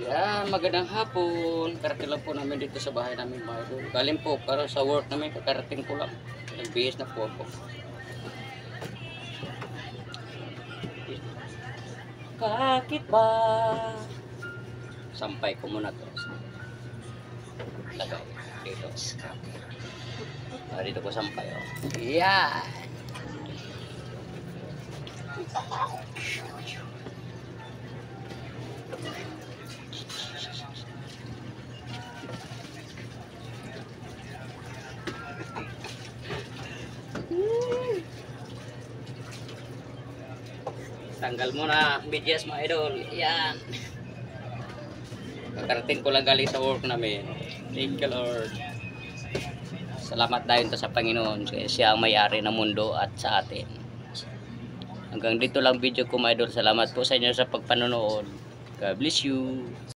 Yan, magandang hapon. Karating lang po namin dito sa bahay namin mga idol. Galing po, pero sa work namin, kakarating ko lang. Nagbihis na po ako. Bakit ba? Sampay ko muna to. Lagay dito. Dito ko sampay. Oh. Yan. Tanggal mo na medyas mga idol. Yan. Kakarating ko lang galing sa work namin. Thank you Lord. Salamat dahil sa Panginoon. Siya ang may-ari ng mundo at sa atin. Hanggang dito lang video ko mga idol. Salamat po sa inyo sa pagpanonood. God bless you.